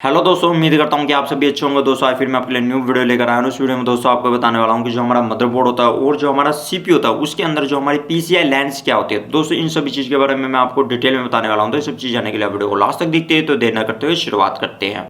Hello दोस्तों, उम्मीद करता हूँ कि आप सभी अच्छे होंगे। दोस्तों आज फिर मैं आपके लिए न्यू वीडियो लेकर आया हूँ। इस वीडियो में दोस्तों आपको बताने वाला हूँ कि जो हमारा मदरबोर्ड होता है और जो हमारा सीपीयू होता है उसके अंदर जो हमारी पीसीआई लैंस क्या होती है। दोस्तों इन सभी चीज़ के बारे में मैं आपको डिटेल में बताने वाला हूँ। तो ये सब चीज़ जानने के लिए वीडियो को लास्ट तक देखते हैं। तो देर न करते हुए शुरुआत करते हैं।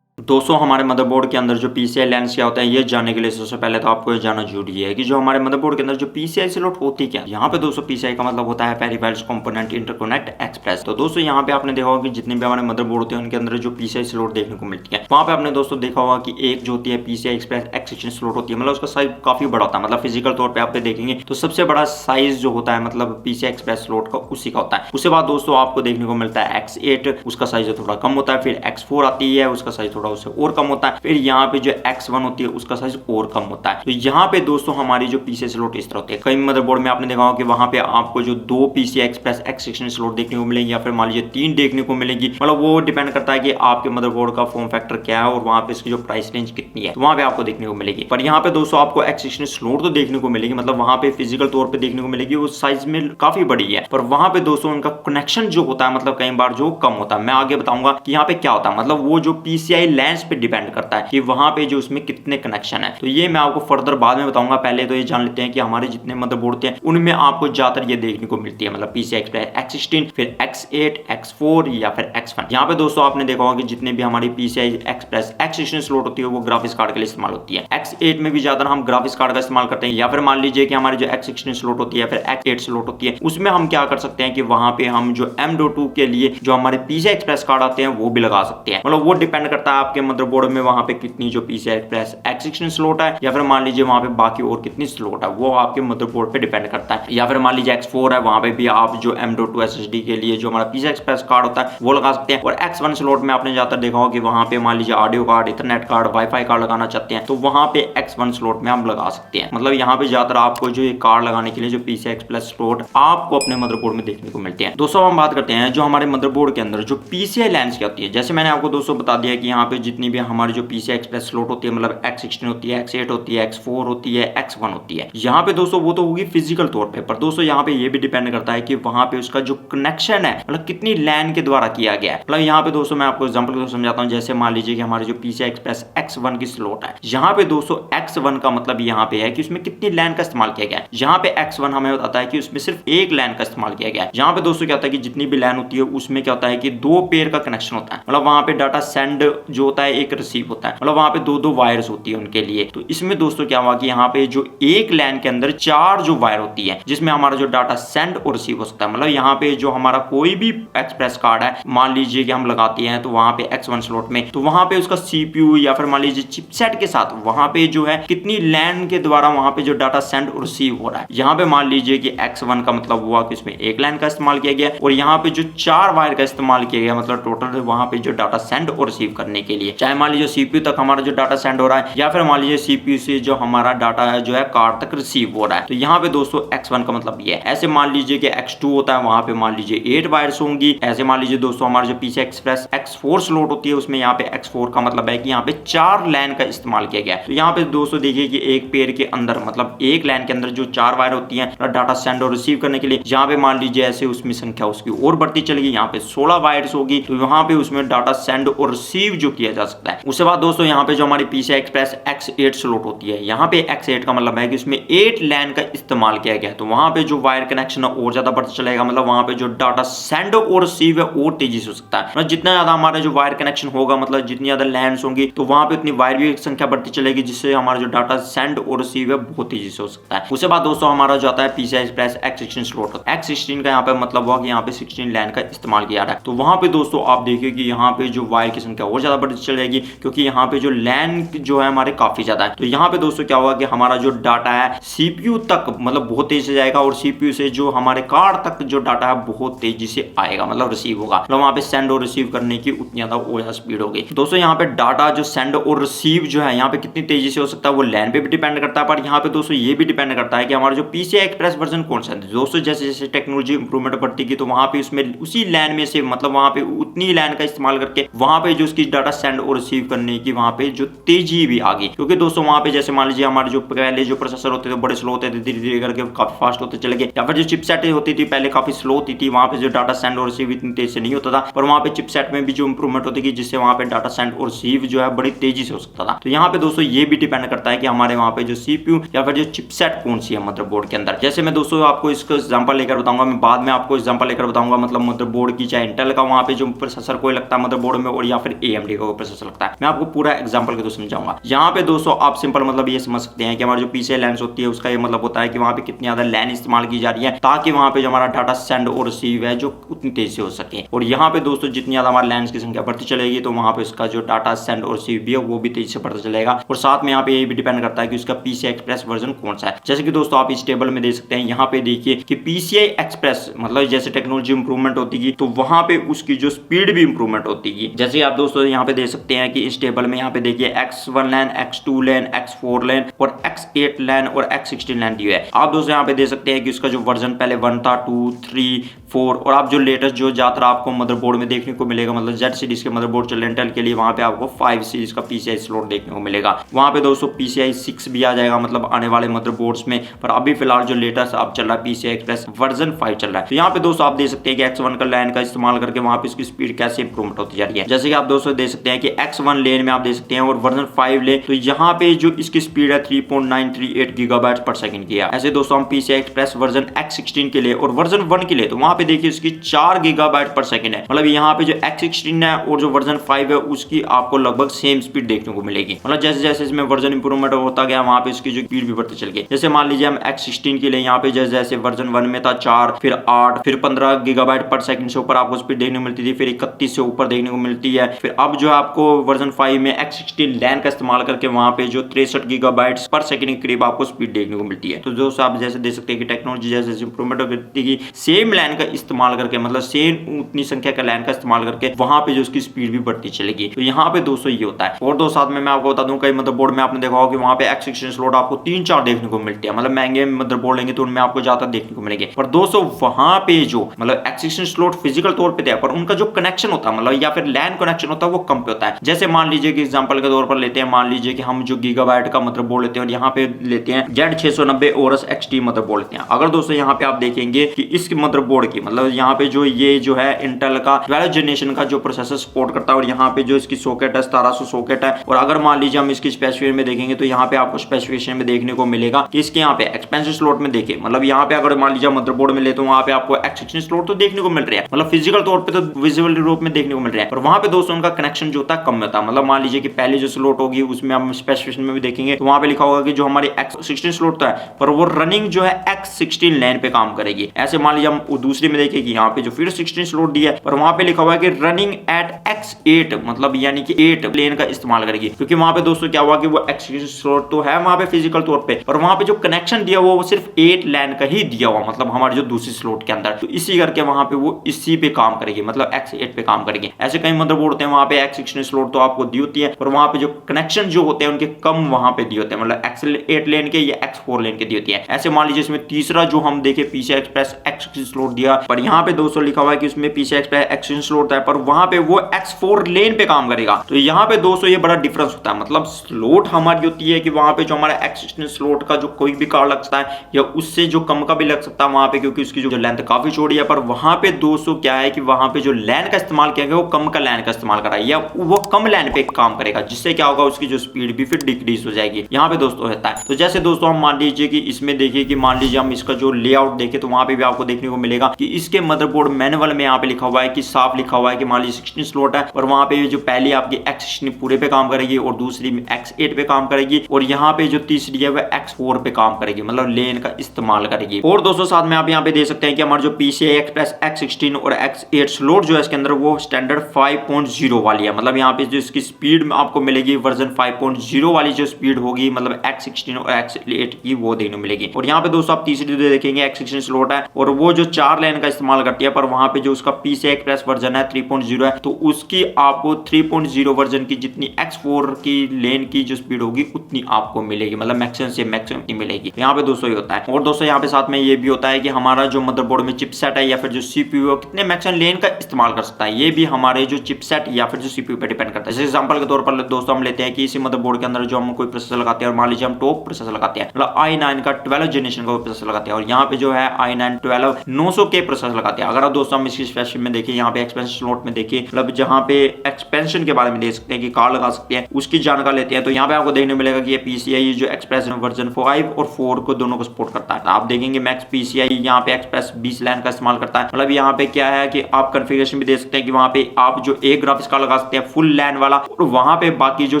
दोस्तों हमारे मदरबोर्ड के अंदर जो पीसीआई लैंस क्या होता है ये जानने के लिए सबसे पहले तो आपको ये जानना जरूरी है कि जो हमारे मदरबोर्ड के अंदर जो पीसीआई स्लॉट होती क्या है। यहाँ पे दोस्तों पीसीआई का मतलब होता है पेरिफेरल्स कंपोनेंट इंटरकनेक्ट एक्सप्रेस। तो दोस्तों यहाँ पे आपने देखा होगा कि जितने भी हमारे मदरबोर्ड होते हैं उनके अंदर जो पीसीआई स्लॉट देखने को मिलती है, वहाँ पे आपने दोस्तों देखा होगा कि एक जो होती है पीसीआई एक्सप्रेस एक्सटेंशन स्लॉट होती है, मतलब उसका साइज काफी बड़ा होता है। मतलब फिजिकल तौर पर आप देखेंगे तो सबसे बड़ा साइज जो होता है मतलब पीसीआई एक्सप्रेस स्लॉट का उसी का होता है। उसके बाद दोस्तों आपको देखने को मिलता है X8, उसका साइज थोड़ा कम होता है। फिर X4 आती है, उसका साइज थोड़ा उससे और कम होता है। फिर यहाँ पे जो X1 होती है उसका साइज और कम होता है। तो यहाँ पे दोस्तों हमारी जो पीसीआई स्लॉट इस तरह होती है। कई मदरबोर्ड में आपने देखा होगा कि वहां पे आपको जो दो पीसीआई एक्सप्रेस एक्सटेंशन स्लॉट देखने को मिलेंगे या फिर मान लीजिए 3 देखने को मिलेंगी। मतलब वो डिपेंड करता है कि आपके मदरबोर्ड का फॉर्म फैक्टर क्या है और वहां पे इसकी जो प्राइस रेंज कितनी है, तो वहां पे आपको देखने को मिलेगी। पर यहाँ पे दोस्तों आपको एक्सटेंशन स्लॉट तो देखने को मिलेगी, मतलब वहां पे फिजिकल तौर पर देखने को मिलेगी, वो साइज में काफी बड़ी है। पर वहां पे दोस्तों उनका कनेक्शन जो होता है मतलब कई बार जो कम होता है। मैं आगे बताऊंगा कि यहाँ पे क्या होता है। मतलब वो जो पीसीआई लैंस पे डिपेंड करता है कि वहां पे जो उसमें कितने कनेक्शन है। तो ये मैं आपको फर्दर बाद में बताऊंगा। पहले तो ये जान लेते हैं कि हमारे जितने मदरबोर्ड हैं उनमें आपको ज्यादातर ये देखने को मिलती है मतलब पीसीआई एक्सप्रेस X16, फिर X8, X4 या फिर X1। यहाँ पे दोस्तों आपने देखा होगा कि जितने भी हमारी पीसीआई एक्सप्रेस X16 स्लॉट होती है वो ग्राफिक्स कार्ड के लिए इस्तेमाल होती है। X8 में भी ज्यादा हम ग्राफिक्स कार्ड का इस्तेमाल करते हैं, या फिर मान लीजिए कि हमारी जो X16 स्लॉट होती है फिर X8 स्लॉट होती है, उसमें हम क्या कर सकते हैं कि वहां पे हम जो M.2 के लिए जो हमारे पीसीआई एक्सप्रेस कार्ड आते हैं वो भी लगा सकते हैं। मतलब वो डिपेंड करता है आपके मदरबोर्ड में वहां पे कितनी जो पीसीआई एक्सप्रेस X16 स्लॉट है या फिर मान लीजिए वहां पे बाकी और कितनी स्लॉट है, वो आपके मदरबोर्ड पे डिपेंड करता है। या फिर मान लीजिए X4 है, वहां पे भी आप जो M.2 SSD के लिए जो हमारा पीसीआई एक्सप्रेस कार्ड होता है वो लगा सकते हैं। और X1 स्लॉट में आपने ज्यादातर देखा होगा कि वहां पे मान लीजिए audio card, Ethernet card, wifi card लगाना चाहते हैं तो वहां पे X1 स्लॉट में हम लगा सकते हैं। मतलब यहाँ पे ज्यादातर आपको जो ये कार्ड लगाने के लिए जो पीसीआई एक्सप्रेस स्लॉट आपको अपने मदरबोर्ड में देखने को मिलते हैं। दोस्तों हम बात करते हैं जो हमारे मदरबोर्ड के अंदर जो पीसीआई लैंस क्या होती है। जैसे मैंने आपको दोस्तों बता दिया कि यहाँ पे जितनी भी हमारी जो पीसीआई एक्सप्रेस स्लॉट होती है मतलब X16 होती है, X8 होती है, X4 होती है, X1 होती है। यहाँ पे दोस्तों वो तो होगी फिजिकल तौर पे, पर दोस्तों यहाँ पे ये भी डिपेंड करता है कि वहां पे उसका जो कनेक्शन है मतलब कितनी लैन के द्वारा किया गया है। मतलब यहाँ पे दोस्तों मैं आपको एग्जांपल के समझाता हूँ। जैसे मान लीजिए कि हमारे जो पीसीआई एक्सप्रेस X1 की स्लॉट है, यहाँ पे दोस्तों X1 का मतलब यहाँ पे है कि उसमें कितनी लैन का इस्तेमाल किया गया है। यहाँ पे X1 हमें बताता है कि उसमें सिर्फ एक लैन का इस्तेमाल किया गया है। यहाँ पे दोस्तों क्या होता है कि जितनी भी लैन होती है उसमें क्या होता है कि 2 पेयर का कनेक्शन होता है। मतलब वहां पे डाटा सेंड जो होता है एक रिसीव होता है, मतलब वहां पे 2-2 वायर्स होती है उनके लिए। तो इसमें दोस्तों क्या हुआ कि यहाँ पे जो एक लैन के अंदर 4 जो वायर होती है जिसमें हमारा जो डाटा सेंड और रिसीव हो सकता है। मतलब यहाँ पे जो हमारा कोई भी एक्सप्रेस कार्ड है मान लीजिए कि हम लगाते हैं तो वहां पे X1 स्लॉट में, तो वहां पे उसका सीपीयू या फिर मान लीजिए चिपसेट के साथ वहां पे जो है कितनी लैन के द्वारा वहां पे जो डाटा सेंड और रिसीव हो रहा है। यहाँ पे मान लीजिए कि X1 का मतलब हुआ कि इसमें एक लैन का इस्तेमाल किया गया और यहाँ पे जो 4 वायर का इस्तेमाल किया गया मतलब टोटल वहां पे जो डाटा सेंड और रिसीव करने के लिए, चाहे मान लीजिए सीपीयू तक हमारा जो डाटा सेंड हो रहा है या फिर मान लीजिए सीपीयू से जो हमारा डाटा है जो है कार्ड तक रिसीव हो रहा है। तो यहाँ पे दोस्तों X1 का मतलब ये है। ऐसे मान लीजिए कि X2 होता है, वहां पे मान लीजिए 8 वायर्स होंगी। ऐसे मान लीजिए दोस्तों हमारा जो पीसीआई एक्सप्रेस X4 स्लॉट होती है उसमें यहाँ पे X4 का मतलब है कि यहाँ पे 4 लैन का इस्तेमाल किया गया है। तो यहाँ पे दोस्तों देखिए कि एक पेयर के अंदर मतलब एक लैन के अंदर जो 4 वायर होती है डाटा सेंड और रिसीव करने के लिए, यहाँ पे मान लीजिए ऐसे उसमें संख्या उसकी और बढ़ती चलेगी, यहाँ पे 16 वायर्स होगी। तो यहाँ पे उसमें डाटा सेंड और रिसीव जो किया जा सकता है। उसके बाद दोस्तों यहाँ पे जो हमारी पीसीआई एक्सप्रेस X8 स्लॉट होती है, यहाँ पे X8 का मतलब है कि उसमें 8 लैन का इस्तेमाल किया गया है। तो वहां पे जो वायर कनेक्शन है और ज्यादा बढ़ता चलेगा, मतलब वहां पे जो डाटा सेंड और रिसीव है और तेजी से हो सकता है। मतलब जितना ज्यादा हमारा जो वायर कनेक्शन होगा मतलब जितनी ज्यादा लैंस होंगी तो वहां पे उतनी वायर भी संख्या बढ़ती चलेगी, जिससे हमारा जो डाटा सेंड और रिसीव है बहुत तेजी से हो सकता है। उसके बाद दोस्तों हमारा जो आता है पीसीआई एक्सप्रेस X16 स्लॉट होता है। X16 का यहाँ पे मतलब हुआ कि यहाँ पे 16 लैन का इस्तेमाल किया रहा है। तो वहां पे दोस्तों आप देखिए कि यहाँ पे जो वायर की संख्या और ज्यादा बढ़ती चलेगी क्योंकि यहाँ पे जो लैन जो है हमारे काफी ज्यादा है। तो यहाँ पे दोस्तों क्या हुआ कि हमारा जो डाटा है सीपीयू तक मतलब बहुत तेजी से जाएगा और सीपीयू से जो हमारे कार्ड तक जो डाटा है बहुत तेजी से आएगा, मतलब रिसीव होगा। मतलब वहां पे सेंड और रिसीव करने की उतनी ज्यादा स्पीड होगी। दोस्तों यहाँ पे डाटा जो सेंड और रिसीव जो है यहाँ पे कितनी तेजी से हो सकता है वो लैन पे भी डिपेंड करता है। पर यहाँ पे दोस्तों ये भी डिपेंड करता है कि हमारा जो पीसीआई एक्सप्रेस वर्जन कौन सा है। दोस्तों जैसे जैसे टेक्नोलॉजी इंप्रूवमेंट बढ़ती गई तो वहां पे उसमें उसी लैन में से मतलब वहां पे उतनी लैन का इस्तेमाल करके वहां पे जो उसकी डाटा सेंड और रिसीव करने की वहां पे जो तेजी भी आ गई, क्योंकि दोस्तों वहां पे जैसे मान लीजिए हमारे जो पहले जो प्रोसेसर होते थे बड़े स्लो होते थे, धीरे धीरे करके काफी फास्ट होते चले गए, या फिर जो चिपसेट होती थी पहले काफी स्लो होती थी, वहां पे जो डाटा सेंड और रिसीव इतनी तेज से नहीं होता था, पर वहां पे चिपसेट में भी जो इंप्रूवमेंट होती थी जिससे वहां पे डाटा सेंड और रिसीव जो है बड़ी तेजी से हो सकता था। तो यहाँ पे दोस्तों ये भी डिपेंड करता है कि हमारे वहां पे जो सीपीयू या फिर जो चिपसेट कौन सी है मदरबोर्ड के अंदर। जैसे मैं दोस्तों आपको इसका एग्जांपल लेकर बताऊंगा, मैं बाद में आपको एग्जांपल लेकर बताऊंगा, मतलब मदरबोर्ड की चाहे इंटेल का वहां पे जो प्रोसेसर कोई लगता है मदरबोर्ड में और या फिर एएमडी का प्रोसेसर लगता है, मैं आपको पूरा एग्जांपल के तो समझाऊंगा। यहाँ पे दोस्तों आप सिंपल मतलब ये समझ सकते हैं कि हमारी जो पीसीआई लाइन्स होती है उसका ये मतलब होता है कि वहां पे कितनी ज्यादा लाइन इस्तेमाल की जा रही है ताकि वहां पे जो हमारा डाटा सेंड और रिसीव है जो उतनी तेज से हो सके। और यहाँ पे दोस्तों जितनी ज्यादा हमारे लाइन्स की संख्या बढ़ती चलेगी तो वहां पे इसका जो डाटा सेंड और रिसीव भी है वो भी तेजी से बढ़ता चलेगा। और साथ में यहाँ पे ये भी डिपेंड करता है कि उसका पीसीआई एक्सप्रेस वर्जन कौन सा है। जैसे कि दोस्तों आप इस टेबल में देख सकते हैं, यहाँ पे देखिए कि पीसीआई एक्सप्रेस मतलब जैसे टेक्नोलॉजी इंप्रूवमेंट होती है तो वहां पे उसकी जो स्पीड भी इंप्रूवमेंट होती है। जैसे आप दोस्तों यहाँ पे देख सकते हैं कि इस टेबल में यहाँ पे देखिए X1 line, X2 line, X4 line और X8 लाइन और X16 लाइन दी है। आप दोस्तों यहाँ पे देख सकते हैं कि उसका जो वर्जन पहले 1 था, 2, 3, 4 और आप जो लेटेस्ट जो ज्यादातर आपको मदरबोर्ड में देखने को मिलेगा, मतलब जेड सीरीज के मदरबोर्ड चल रहे इंटेल के लिए, वहां पे आपको 5 सीरीज का पीसीआई स्लॉट देखने को मिलेगा। वहां पे दोस्तों पीसीआई 6 भी आ जाएगा मतलब आने वाले मदरबोर्ड्स में, पर अभी फिलहाल जो लेटेस्ट अब चल रहा है पीसीआई एक्सप्रेस वर्जन 5 चल रहा है। तो यहाँ पे दोस्तों आप देख सकते हैं कि X1 का लाइन का इस्तेमाल करके वहां पे इसकी स्पीड कैसे इंप्रूवमेंट होती जा रही है। जैसे कि आप दोस्तों देख सकते हैं कि X1 लेन में आप देख सकते हैं और वर्जन 5 ले तो यहाँ पे जो इसकी स्पीड है 3.938 गीगाबाइट्स पर सेकंड की है। ऐसे दोस्तों हम पीसीआई एक्सप्रेस वर्जन X16 के लिए और वर्जन 1 के लिए तो वहां पे देखिए इसकी 4 गीगाबाइट पर सेकंड है। मतलब यहाँ पे जो X16 है और जो वर्जन 5 है उसकी आपको लगभग सेम स्पीड देखने को मिलेगी। मतलब जैसे जैसे इसमें वर्जन इंप्रूवमेंट होता गया वहां पे इसकी जो स्पीड भी बढ़ती चल गई। जैसे मान लीजिए हम X16 के लिए यहाँ पे जैसे जैसे वर्जन 1 में था 4, फिर 8, फिर 15 गीगाबाइट पर सेकंड से ऊपर आपको स्पीड देखने को मिलती थी, फिर 31 से ऊपर देखने को मिलती है। फिर अब जो आपको वर्जन 5 में X16 लैन का इस्तेमाल करके वहां पे जो 63 गीगाबाइट्स पर सेकंड के करीब आपको स्पीड देखने को मिलती है। तो दोस्तों आप जैसे देख सकते हैं कि टेक्नोलॉजी जैसे इंप्रूवमेंट होती है, सेम लैन का इस्तेमाल करके मतलब सेम उतनी संख्या का लैन का इस्तेमाल करके वहां पे जो उसकी स्पीड भी बढ़ती चलेगी। तो यहाँ पे दोस्तों ये होता है। और दो साथ में मैं आपको बता दूं कई मदरबोर्ड में आपने देखा होगा कि वहां पे X16 स्लॉट आपको 3-4 देखने को मिलते हैं, मतलब महंगे मदरबोर्ड लेंगे तो उनमें आपको ज्यादा देखने को मिलेंगे। पर दोस्तों वहां पे जो मतलब X16 स्लॉट फिजिकल तौर पे पर उनका जो कनेक्शन होता है मतलब या फिर लैन कनेक्शन होता है वो कम पे होता है। जैसे मान लीजिए कि एग्जांपल के तौर पर लेते हैं, मान लीजिए कि हम जो गीगाबाइट का मदरबोर्ड लेते हैं और यहाँ पे लेते हैं Z690 Aorus XT मदरबोर्ड लेते हैं। अगर दोस्तों यहाँ पे आप देखेंगे कि इस मदरबोर्ड की मतलब यहाँ पे जो ये जो है इंटेल का 12th जनरेशन का जो प्रोसेसर सपोर्ट करता है और यहाँ पे जो इसकी सॉकेट है 1700 सॉकेट है। और अगर मान लीजिए हम इसकी स्पेसिफिकेशन में देखेंगे तो यहाँ पे आपको स्पेसिफिकेशन में देखने को मिलेगा कि इसके यहाँ पे एक्सपेंसिव स्लॉट में देखिए, मतलब यहाँ पे अगर मान लीजिए मदरबोर्ड में ले तो वहाँ पे आपको X16 स्लॉट तो देखने को मिल रहा है, मतलब फिजिकल तौर पे तो विजुअल रूप में देखने को मिल रहा है। और वहाँ पे दोस्तों उनका कनेक्शन जो होता है कम होता है। मतलब मान लीजिए कि पहले जो स्लॉट होगी उसमें हम स्पेसिफिकेशन में भी देखेंगे तो वहाँ पे लिखा होगा कि जो हमारी X16 स्लॉट है पर वो रनिंग जो है X16 लाइन पे काम करेगी। ऐसे मान लीजिए हम दूसरी में देखें कि यहाँ पे जो फिर 16 स्लॉट दिया है पर वहाँ पे लिखा हुआ है कि रनिंग एट X8 मतलब यानी कि 8 लेन का इस्तेमाल करेगी, क्योंकि वहाँ पे दोस्तों क्या हुआ कि वो X16 स्लॉट तो है वहाँ पे फिजिकल तौर पे, पर वहाँ पे जो कनेक्शन दिया वो सिर्फ 8 लैन का ही दिया हुआ, मतलब हमारे जो दूसरी स्लॉट के अंदर, तो इसी करके वहाँ पे वो इसी पे काम करेगी, मतलब X8 पे काम करेगी। ऐसे कई मदरबोर्ड होते हैं वहाँ पे X16 स्लॉट तो आपको दी होती है पर वहाँ पे जो कनेक्शन जो होते हैं उनके कम वहाँ पे दिए होते हैं, मतलब X8 लेन के या X4 लेन के दिए होती है। ऐसे मान लीजिए इसमें तीसरा जो हम देखे पीसीआई एक्सप्रेस X16 स्लॉट दिया, पर यहाँ पे दोस्तों लिखा हुआ है कि उसमें पीसीआई एक्सप्रेस X16 स्लॉट है पर वहाँ पे वो X4 लेन पे काम करेगा। तो यहाँ पे दोस्तों ये बड़ा डिफरेंस होता है, मतलब स्लॉट हमारी होती है कि वहाँ पे जो हमारा X16 स्लॉट का जो कोई भी कार्ड लग सकता है या उससे जो कम का भी लग सकता है वहाँ पे, क्योंकि उसकी जो लेंथ काफी छोटी है। पर वहाँ पे दोस्तों क्या है कि वहाँ पे जो लैन का इस्तेमाल किया गया वो कम का लैन का इस्तेमाल करा या वो कम लैन पे काम करेगा, जिससे क्या होगा उसकी जो स्पीड भी फिर डिक्रीज हो जाएगी। यहाँ पे दोस्तों होता है। तो जैसे दोस्तों हम मान लीजिए कि इसमें देखिए कि मान लीजिए हम इसका जो लेआउट देखें तो वहाँ पे भी आपको देखने को मिलेगा कि इसके मदरबोर्ड मैनुअल में यहाँ पे लिखा हुआ है कि साफ लिखा हुआ है कि मान लीजिए 16 स्लॉट है और वहाँ पे जो पहली आपकी X16 पूरे पे काम करेगी और दूसरी X8 पे काम करेगी और यहाँ पे जो तीसरी है वह X4 पे काम करेगी, मतलब लेन का इस्तेमाल करेगी। और दोस्तों साथ में आप यहाँ पे देख सकते हैं कि हमारे जो PCI Express X16 और X8 स्लॉट जो है इसके अंदर वो स्टैंडर्ड 5.0 वाली है, मतलब यहाँ पे जो इसकी स्पीड आपको मिलेगी वर्जन 5.0 वाली जो स्पीड होगी मतलब X16 और X8 की वो देखने को मिलेगी। और यहाँ पे दोस्तों आप तीसरी जो देखेंगे X16 स्लॉट है और वो जो 4 लाइन लैन का इस्तेमाल करती है, पर वहां पे जो उसका PCI Express वर्जन है 3.0 है, तो उसकी आपको 3.0 वर्जन की जितनी X4 की लेन की जो स्पीड होगी उतनी आपको मिलेगी, मतलब मैक्सिमम से मैक्सिमम की मिलेगी। यहाँ पे दोस्तों ये होता है। और दोस्तों यहाँ पे साथ में ये भी होता है कि हमारा जो मदरबोर्ड में चिपसेट है या फिर जो CPU है कितने मैक्सिमम लेन का इस्तेमाल कर सकता है, ये भी हमारे जो चिपसेट या फिर जो CPU पे डिपेंड करता है। जैसे एग्जांपल के तौर पर दोस्तों हम लेते हैं कि इसी मदरबोर्ड के अंदर जो हम कोई प्रोसेसर लगाते हैं और मान लीजिए हम टॉप प्रोसेसर लगाते हैं, मतलब i9 का 12 जनरेशन का प्रोसेसर लगाते हैं, और यहाँ पे जो है i9 12 900K प्रोसेसर लगाते हैं। अगर आप दोस्तों हम इसकी स्पेसिफिकेशन में देखिए, यहाँ पे एक्सपेंशन स्लॉट में देखिए, मतलब जहाँ पे एक्सपेंशन के बारे में देख सकते हैं कि कार्ड लगा सकते हैं, उसकी जानकारी लेते हैं, तो यहाँ पे आपको देखने मिलेगा कि ये PCI जो एक्सप्रेस वर्जन 5 और 4 को दोनों को सपोर्ट करता है। आप देखेंगे मैक्स PCI यहाँ पे एक्सप्रेस 20 लैन का इस्तेमाल करता है। मतलब यहाँ पे क्या है कि आप कॉन्फ़िगरेशन भी दे सकते हैं कि वहां पे आप जो एक ग्राफिक्स कार्ड लगा सकते हैं फुल लैन वाला, और वहां पे बाकी जो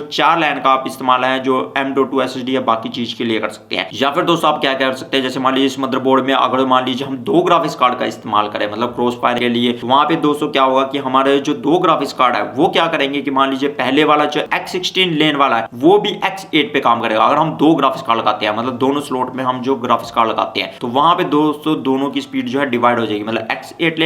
4 लैन का आप इस्तेमाल है जो M.2 SSD या बाकी चीज के लिए कर सकते हैं। या फिर दोस्तों आप क्या कर सकते हैं, जैसे मान लीजिए इस मदरबोर्ड में अगर मान लीजिए हम 2 ग्राफिक्स कार्ड का इस्तेमाल करें, मतलब क्रॉस फायर के लिए, तो वहां पे दोस्तों क्या होगा कि हमारे जो 2 ग्राफिक्स कार्ड है वो क्या करेंगे कि मान लीजिए पहले वाला जो X16 लेन वाला है वो भी X8 पे काम करेगा। अगर हम 2 ग्राफिक्स कार्ड लगाते हैं, मतलब दोनों स्लॉट में हम जो ग्राफिक्स कार्ड लगाते हैं, तो वहां पे दोस्तों दोनों की स्पीड जो है डिवाइड हो जाएगी, मतलब X8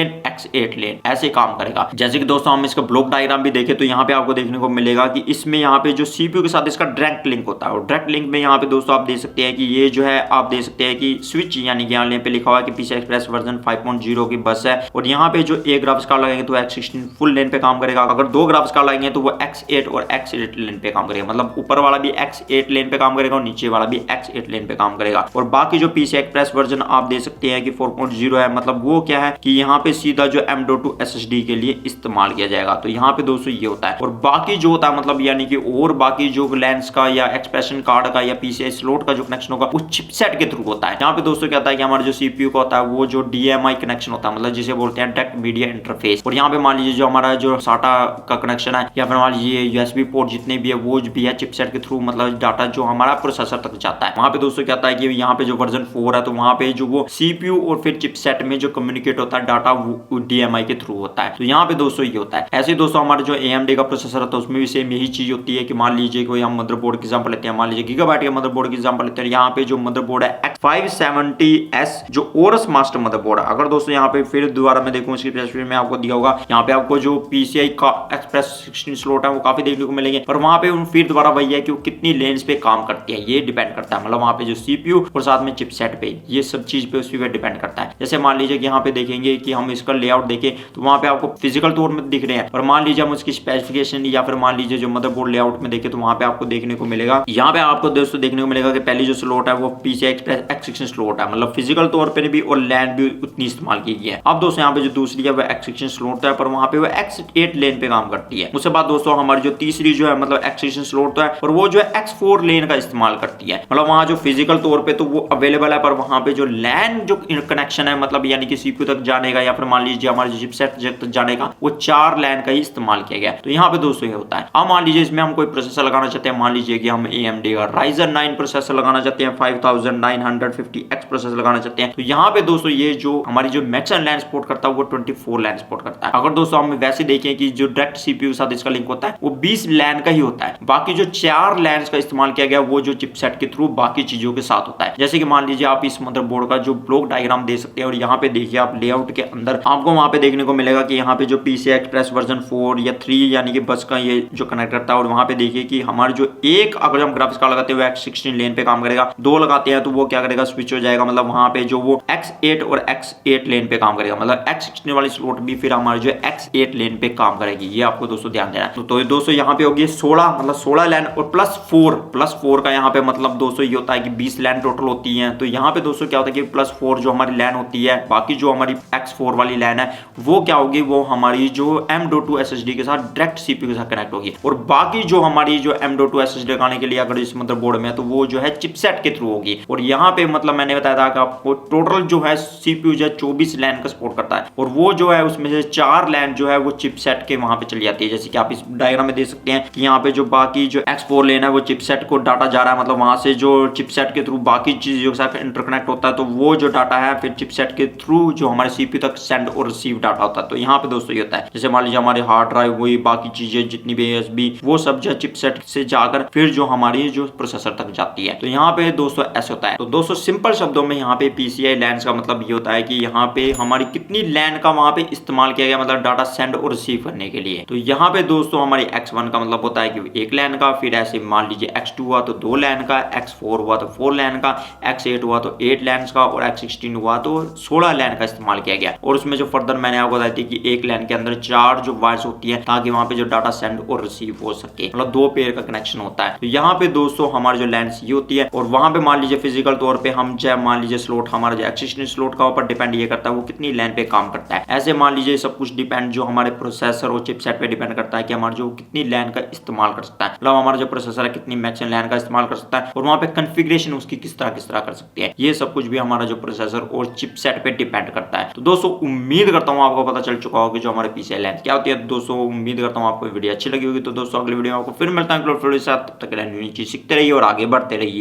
लेन ऐसे काम करेगा। जैसे कि दोस्तों हम इसका ब्लॉक डायग्राम भी देखें तो यहाँ पे आपको देखने को मिलेगा कि इसमें यहाँ पे जो CPU के साथ इसका डायरेक्ट लिंक होता है, और डायरेक्ट लिंक में यहाँ पे दोस्तों आप देख सकते हैं कि ये जो है आप देख सकते हैं कि स्विच यानी कि यहाँ पे लिखा हुआ है कि PCI Express वर्जन 5.0 की बस है, और यहाँ पे जो एक ग्राफिक्स कार्ड लगेंगे तो X16 फुल लेन पे काम करेगा, अगर 2 ग्राफिक्स कार्ड लगेंगे तो वो X8 और X8 लेन पे काम करेगा, मतलब ऊपर वाला भी X8 लेन पे काम करेगा और नीचे वाला भी X8 लेन पे काम करेगा। और बाकी जो PCI Express वर्जन आप देख सकते हैं कि 4.0 है, मतलब वो क्या है कि यहाँ पे सीधा जो M.2 SSD के लिए इस्तेमाल किया जाएगा। तो यहाँ पे दोस्तों ये होता है। और बाकी जो होता है मतलब यानी कि और बाकी जो लेंस का या एक्सप्रेशन कार्ड का या PCI स्लॉट का जो कनेक्शन होगा वो चिपसेट के थ्रू होता है। यहाँ पे दोस्तों क्या होता है कि हमारा जो CPU का होता है वो जो DMI कनेक्शन होता है, मतलब जिसे बोलते हैं डायरेक्ट मीडिया इंटरफेस। और यहाँ पे मान लीजिए जो हमारा जो SATA का कनेक्शन है या फिर मान लीजिए USB पोर्ट जितने भी है वो भी है चिपसेट के थ्रू, मतलब डाटा जो हमारा प्रोसेसर तक जाता है। वहां पे दोस्तों क्या होता है कि यहाँ पे जो वर्जन 4 है तो वहां पे जो वो CPU और फिर चिपसेट में जो कम्युनिकेट होता है डाटा वो DMI के थ्रू होता है। तो यहाँ पे दोस्तों ये होता है। ऐसे दोस्तों हमारे जो AMD का प्रोसेसर होता है उसमें भी सेम यही चीज होती है कि मान लीजिए कोई हम मदरबोर्ड की एग्जांपल लेते हैं, मान लीजिए गीगाबाइट के मदरबोर्ड की एग्जांपल लेते हैं। यहाँ पे जो मदरबोर्ड है X570S जो ओरस मास्टर मदरबोर्ड है। अगर दोस्तों यहाँ पे फिर दोबारा मैं देखूं इसकी स्पेसिफिकेशन में आपको दिया होगा, यहाँ पे आपको जो PCI का एक्सप्रेस 16 स्लॉट है वो काफी देखने को मिलेंगे, पर वहां पे फिर दोबारा वही है कि वो कितनी लेन्स पे काम करती है ये डिपेंड करता है, मतलब वहां पे जो CPU और साथ में चिपसेट पे ये सब चीज पे उसी पे डिपेंड करता है। जैसे मान लीजिए कि यहाँ पे देखेंगे कि हम इसका लेआउट देखें तो वहां पे आपको फिजिकल तौर में दिख रहे हैं, और मान लीजिए हम उसकी स्पेसिफिकेशन या फिर मान लीजिए जो मदरबोर्ड लेआउट में देखें तो वहां पे आपको देखने को मिलेगा, यहाँ पे आपको दोस्तों देखने को मिलेगा कि पहली जो स्लॉट है वो PCI Express X16 स्लॉट है, मतलब फिजिकल तौर पर भी और लैन भी उतनी इस्तेमाल की गई है। अब दोस्तों यहाँ पे जो दूसरी है वो X16 स्लॉट है, पर वहां पे वो X8 लेन पे काम करती है। उसके बाद दोस्तों हमारी जो तीसरी जो है मतलब X16 स्लॉट है, और वो जो है X4 लेन का इस्तेमाल करती है, मतलब वहां जो फिजिकल तौर पे तो वो अवेलेबल है, पर वहां पे जो लैन जो कनेक्शन है मतलब यानी कि CPU तक जाने का या फिर मान लीजिए हमारे चिपसेट तक जाने का वो 4 लैन का ही इस्तेमाल किया गया। तो यहाँ पे दोस्तों ये होता है। अब मान लीजिए इसमें हम कोई प्रोसेसर लगाना चाहते हैं, मान लीजिए कि हम AMD का Ryzen 9 प्रोसेसर लगाना चाहते हैं, 5950X प्रोसेसर लगाना चाहते हैं, तो यहाँ पे दोस्तों ये जो हमारी जो मैक्सिमम लैन सपोर्ट करता है वो 24 लैन सपोर्ट करता है। अगर दोस्तों हम वैसे देखें कि जो डायरेक्ट CPU के साथ इसका लिंक होता है वो 20 लैन का ही होता है, बाकी जो 4 लैन का इस्तेमाल किया गया वो जो चिपसेट के थ्रू बाकी चीजों के साथ होता है। जैसे कि मान लीजिए आप इस मदरबोर्ड का जो ब्लॉक डायग्राम दे सकते हैं, और यहाँ पे देखिए आप लेआउट के अंदर आपको वहां पे देखने को मिलेगा कि यहाँ पे जो PCI Express वर्जन 4 या 3 यानी कि बस का ये जो कनेक्ट करता है, और वहां पे देखिए कि हमारे जो एक अगर हम ग्राफिक्स कार्ड लगाते हैं X16 लेन पे काम करेगा, 2 लगाते हैं तो वो क्या करेगा स्विच हो जाएगा, मतलब वहां पे जो वो X8 और X8 लेन पे काम करेगा, मतलब X16 वाली स्लॉट भी फिर हमारे जो X8 लेन पे काम करेगी। ये आपको दोस्तों ध्यान देना है। तो दोस्तों यहाँ पे होगी 16 मतलब 16 लैन और +4 का यहाँ पे मतलब दोस्तों ये होता है कि 20 लैन टोटल होती है। तो यहाँ पे दोस्तों क्या होता है कि +4 जो हमारी लैन होती है, बाकी जो हमारी X4 वाली लैन है वो क्या होगी, वो हमारी जो M.2 SSD के साथ डायरेक्ट CPU के साथ कनेक्ट होगी, और बाकी जो हमारी जो M.2 SSD लगाने के लिए अगर इस मदरबोर्ड में तो वो जो है चिपसेट के थ्रू होगी। और यहाँ पे मतलब मैंने बताया था कि आपको टोटल जो है CPU जो है 24 लैन का सपोर्ट करता है, और वो जो है उसमें से 4 लैन जो है वो चिपसेट के वहां पे चली जाती है। जैसे कि आप इस डायग्राम में देख सकते हैं कि यहाँ पे जो बाकी जो X4 लेन है वो चिपसेट को डाटा जा रहा है, मतलब वहां से जो चिपसेट के थ्रू बाकी चीजों के साथ इंटरकनेक्ट होता है, तो वो जो डाटा है फिर चिपसेट के थ्रू जो हमारे CPU तक सेंड और रिसीव डाटा होता है। तो यहाँ पे दोस्तों ये होता है, जैसे मान लीजिए हमारे हार्ड ड्राइव हुई, बाकी चीजें जितनी भी USB वो सब जो चिपसेट से जाकर फिर जो हमारी जो प्रोसेसर तक जाती है। तो यहाँ पे दोस्तों ऐसे होता है। तो दोस्तों सिंपल शब्दों में यहाँ पे PCI लैंस का मतलब ये होता है कि यहाँ पे हमारी कितनी लैन का वहां पे इस्तेमाल किया गया, मतलब डाटा सेंड और रिसीव करने के लिए। तो यहाँ पे दोस्तों हमारी x1 का मतलब होता है कि 1 लैन का, फिर ऐसे मान लीजिए x2 हुआ तो 2 लैन का, x4 हुआ तो 4 लैन का, x8 हुआ तो 8 लैन का और x16 हुआ तो 16 लैन का इस्तेमाल किया गया। और उसमें जो फर्दर मैंने आपको बताई थी कि एक लैन के अंदर 4 जो वायर्स होती है ताकि वहां पे जो डाटा सेंड और रिसीव हो सके, मतलब 2 पेयर का कनेक्शन होता है। तो यहाँ पे दोस्तों हमारी जो लैन सी होती है और वहां पे मान लीजिए फिजिकल तौर पे हम जब मान लीजिए स्लॉट हमारा जो x16 स्लॉट का ऊपर डिपेंड ये करता है वो कितनी लैन पे काम करता है। ऐसे मान लीजिए सब कुछ डिपेंड जो हमारे प्रोसेसर और चिपसेट पे डिपेंड करता है कि हमारा जो कितनी लैन का इस्तेमाल कर सकता है, मतलब हमारा जो प्रोसेसर है कितनी मैक्सिमम लैन का इस्तेमाल कर सकता है और वहां पे कॉन्फ़िगरेशन उसकी किस तरह कर सकते हैं। ये सब कुछ भी हमारा जो प्रोसेसर और चिपसेट पे डिपेंड करता है। तो दोस्तों उम्मीद करता हूं आपको पता चल चुका होगा कि जो हमारे पीसीआई लैन क्या होती है। दोस्तों उम्मीद करता हूं आपको वीडियो अच्छी लगी होगी। तो दोस्तों अगले वीडियो में आपको फिर मिलता है, तब तक के लिए नई चीज सीखते रहिए और आगे बढ़ते रहिए।